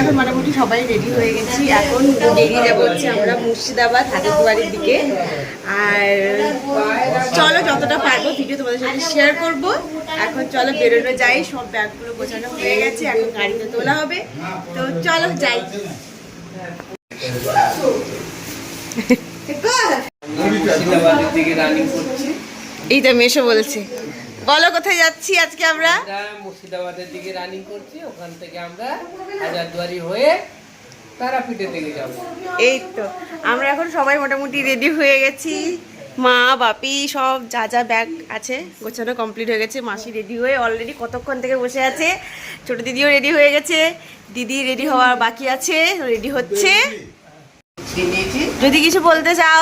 এখন মোটামুটি সবাই রেডি হয়ে গেছি। এখন বেরিয়ে যাবো হচ্ছে আমরা মুর্শিদাবাদ হাজারদুয়ারির দিকে। আর চলো যতটা পারবো ভিডিও তোমাদের সাথে শেয়ার করব। এখন চলো বেরোনো যাই, সব ব্যাগগুলো গোছানো হয়ে গেছে, এখন গাড়িতে তোলা হবে। তো চলো যাই। এই তো মেশো বলছে, বলো কোথায় যাচ্ছি আজকে? আমরা মুর্শিদাবাদের দিকে রানিং করছি, ওখান থেকে আমরা হাজারদুয়ারি হয়ে তারাপীঠের দিকে যাব। এই তো আমরা এখন সবাই মোটামুটি রেডি হয়ে গেছি। মা বাপি সব যা যা ব্যাগ আছে গোছানো কমপ্লিট হয়ে গেছে। মাসি রেডি হয়ে অলরেডি কতক্ষণ থেকে বসে আছে। ছোট দিদিও রেডি হয়ে গেছে, দিদি রেডি হওয়ার বাকি আছে, রেডি হচ্ছে। যদি কিছু বলতে চাও,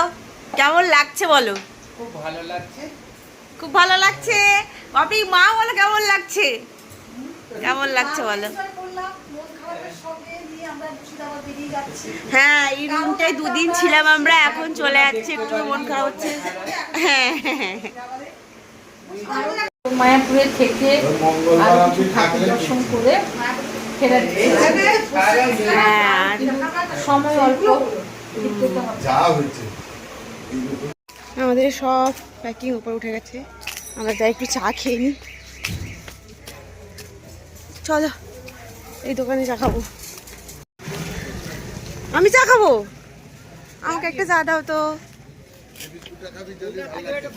কেমন লাগছে বলো? খুব ভালো লাগছে, খুব ভালো লাগছে। বাপি মা বলো কেমন লাগছে? কেমন লাগছে বলো? হ্যাঁ, এই রুমটায় দুদিন ছিলাম আমরা, এখন চলে যাচ্ছে, একটু মন খারাপ হচ্ছে। হ্যাঁ মায়াপুরে থেকে আর কিছু ঠাকুর দর্শন করে ফেরার সময় অল্প। আমাদের সব প্যাকিং উপরে উঠে গেছে, আমরা যাই একটু চা খেয়ে নিই। চলো এই দোকানে চা খাবো। আমি চা খাবো, আমাকে একটা চা দাও তো।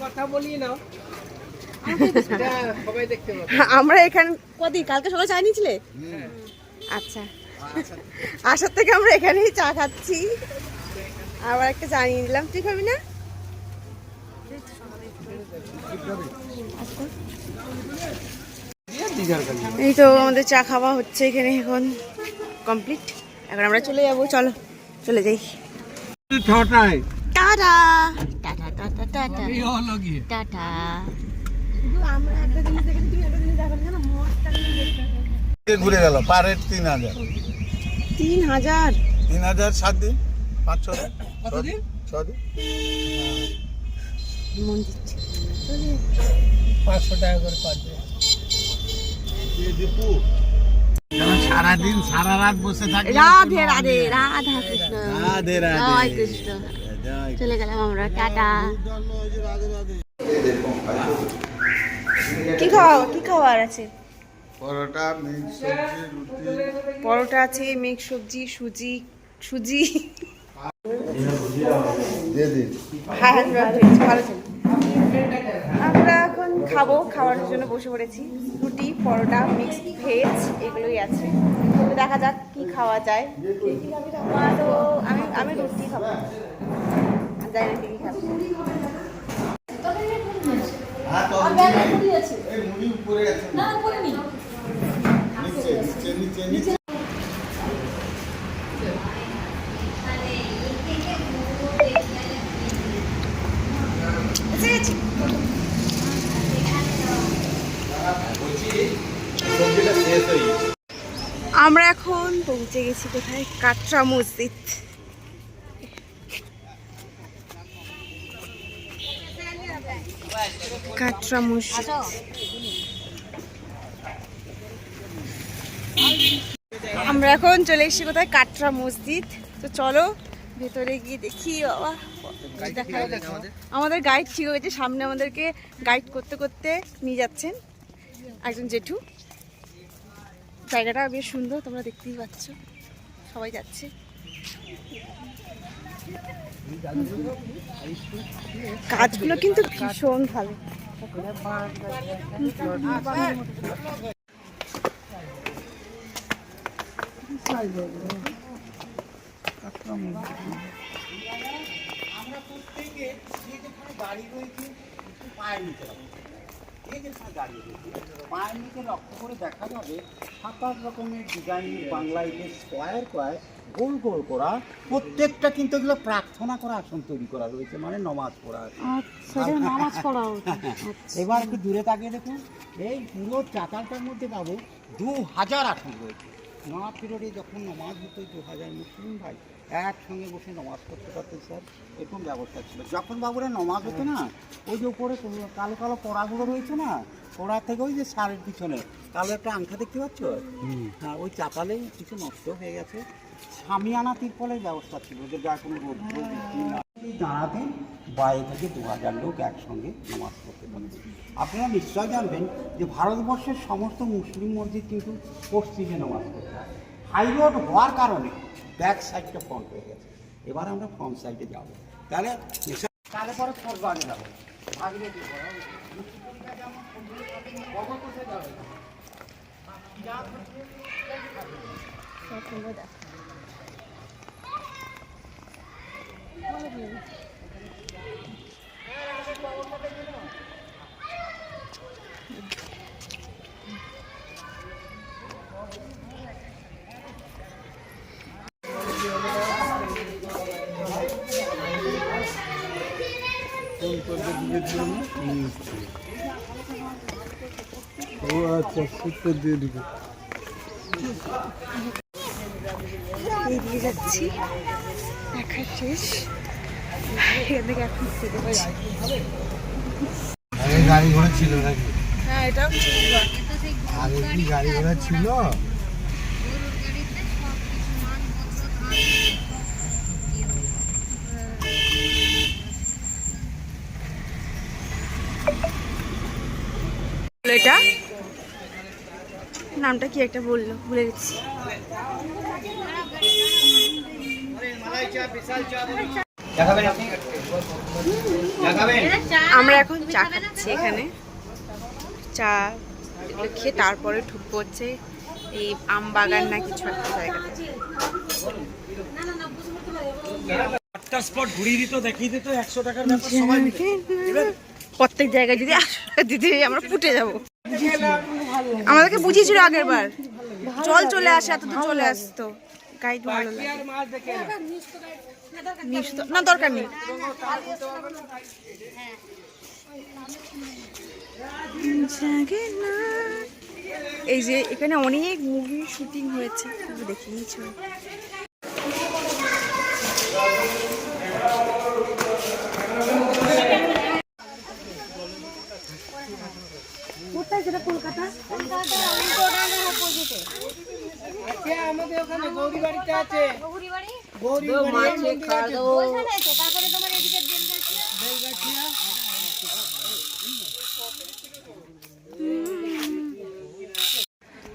কথা বলি নাও, সবাই দেখতে পাবে। আমরা এখানে কদিন, কালকে সকালে চা নিয়েছিলে? আচ্ছা, আসার থেকে আমরা এখানেই চা খাচ্ছি। আবার একটা চা নিয়ে নিলাম, তুই খাবি না? এই তো আমাদের চা খাওয়া হচ্ছে এখানে, এখন কমপ্লিট। এখন আমরা চলে যাবো, চলো চলে যাই। Tata tata tata tata tata. আমরা একটা জিনিস দেখেছি, তুমি একটা জিনিস দেখো না, মস্ত ঘুরে গেল পার হেড 3000 3000 3000 7 দিন 5-6 দিন 6 দিন মন দিচ্ছে 500 টাকা করে পার ডে। দীপু সারাদিন সারা রাত বসে থাকি। রাধে রাধে, রাধা কৃষ্ণ, রাধে রাধে, জয় কৃষ্ণ। চলে গেলাম আমরা, টাটা। কি খাওয়ার আছে? পরোটা, মিক্স সবজি, রুটি। পরোটা আছে, মিক্স সবজি, সুজি। হ্যাঁ, ভালো ছিল। আমরা এখন খাবো, খাওয়ার জন্য বসে পড়েছি। রুটি, পরোটা, মিক্স ভেজ এগুলোই আছে। তো দেখা যাক কি খাওয়া যায়। তো আমি রুটি খাবো, জানি না কি খাবো। আমরা এখন পৌঁছে গেছি কোথায়? কাটরা মসজিদ। কাটরা মসজিদ। আমরা এখন চলে এসেছি কোথায়? কাটরা মসজিদ। তো চলো ভেতরে গিয়ে দেখি। বাবা আমাদের গাইড ঠিক হয়েছে, সামনে আমাদেরকে গাইড করতে করতে নিয়ে যাচ্ছেন একজন জেঠু। জায়গাটা বেশ সুন্দর, তোমরা দেখতেই পাচ্ছ, সবাই যাচ্ছে। কাজগুলো কিন্তু ভীষণ ভালো। আমরা প্রত্যেকে যে যেখানে দাঁড়িয়ে রয়েছি পায়ের নিচে পায়ের নিচে লক্ষ্য করে দেখা যাবে 7-8 রকমের ডিজাইন বাংলায় যে স্কোয়ার গোল গোল করা, প্রত্যেকটা কিন্তু এগুলো প্রার্থনা করা আসন তৈরি করা রয়েছে, মানে নমাজ পড়া। এবার একটু দূরে তাকিয়ে দেখুন, এই পুরো চাতালটার মধ্যে পাবো 2000 আসন রয়েছে। নমাজ পিরিয়ডে যখন নমাজ হতো 2000 মুসলিম ভাই একসঙ্গে বসে নমাজ করতে পারতেন স্যার, এরকম ব্যবস্থা ছিল। যখন বাবুরা নমাজ হতো না, ওই যে উপরে কালো কালো পড়াগুলো রয়েছে না, পড়া থেকে ওই যে সারের পিছনে কালো একটা আংটা দেখতে পাচ্ছ, হ্যাঁ ওই চাপালে কিছু নষ্ট হয়ে গেছে। সামিয়ানা তিরপলের ব্যবস্থা ছিল, যে যা কোনো রোদ জানাতেন বাইরে থেকে 2000 লোক একসঙ্গে নামাজ পড়তে পারতেন। আপনারা নিশ্চয় জানবেন যে ভারতবর্ষের সমস্ত মুসলিম মসজিদ কিন্তু পশ্চিমে নামাজ পড়তে হয়। হাই রোড হওয়ার কারণে ব্যাক সাইডটা ফ্রন্ট হয়ে গেছে। এবার আমরা ফ্রন্ট সাইডে যাবো, তাহলে পরে ফোর্ট আগে যাবো। ও আচ্ছা, সুতো দিয়ে দিবে। এগিয়ে যাচ্ছি, দেখা শেষ। এখান থেকে এখন যেতে পারি। আগে গাড়ি ঘোড়া ছিল নাকি? হ্যাঁ, এটাও আগে কি গাড়ি ঘোড়া ছিল? এটা নামটা কি একটা বললো, ভুলে গেছি। আমরা এখন চা খাচ্ছি এখানে, চা খেয়ে তারপরে ঢুকবো হচ্ছে এই আম বাগান না কিছু একটা জায়গাতে। প্রত্যেক জায়গায় যদি 100 টাকা দিতে আমরা ফুটে যাব। আমাদেরকে বুঝিয়েছিল আগের বার, জল চলে আসে, এত দূর চলে আসতো। গাইড ভালো লাগে না, দরকার নেই। এই যে এখানে অনেক মুভি শুটিং হয়েছে, দেখিয়েছো। কোথায় সেটা? কলকাতা। আমাদের ওখানে গৌরী বাড়িতে আছে।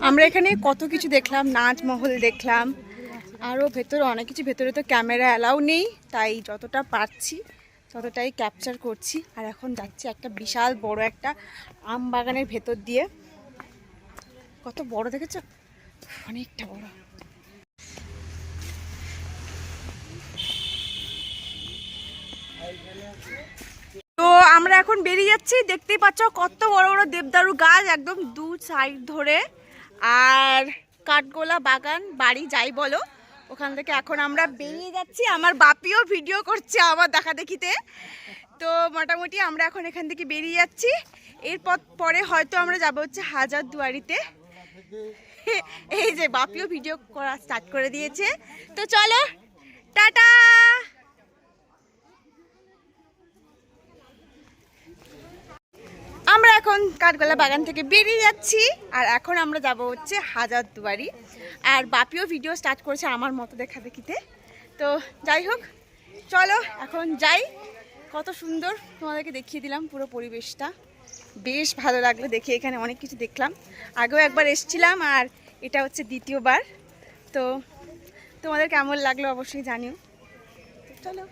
আমরা এখানে কত কিছু দেখলাম, নাচ মহল দেখলাম, আরও ভেতরে অনেক কিছু। ভেতরে তো ক্যামেরা অ্যালাউ নেই, তাই যতটা পারছি ততটাই ক্যাপচার করছি। আর এখন যাচ্ছি একটা বিশাল বড় একটা আম বাগানের ভেতর দিয়ে। কত বড় দেখেছো, অনেকটা বড়। তো আমরা এখন বেরিয়ে যাচ্ছি। দেখতেই পাচ্ছ কত বড় বড় দেবদারু গাছ একদম দু সাইড ধরে, আর কাঠগোলা বাগান বাড়ি যাই বলো। ওখান থেকে এখন আমরা বেরিয়ে যাচ্ছি। আমার বাপিও ভিডিও করছে আমার দেখা দেখিতে। তো মোটামুটি আমরা এখন এখান থেকে বেরিয়ে যাচ্ছি। এরপর পরে হয়তো আমরা যাব হচ্ছে হাজারদুয়ারিতে। এই যে বাপিও ভিডিও করা স্টার্ট করে দিয়েছে। তো চলো, টাটা। আমরা এখন কাঠগোলা বাগান থেকে বেরিয়ে যাচ্ছি, আর এখন আমরা যাব হচ্ছে হাজারদুয়ারি। আর বাপিও ভিডিও স্টার্ট করেছে আমার মতো দেখা দেখিতে। তো যাই হোক, চলো এখন যাই। কত সুন্দর তোমাদেরকে দেখিয়ে দিলাম পুরো পরিবেশটা, বেশ ভালো লাগলো দেখে। এখানে অনেক কিছু দেখলাম, আগেও একবার এসেছিলাম আর এটা হচ্ছে দ্বিতীয়বার। তো তোমাদের কেমন লাগলো অবশ্যই জানিও। চলো।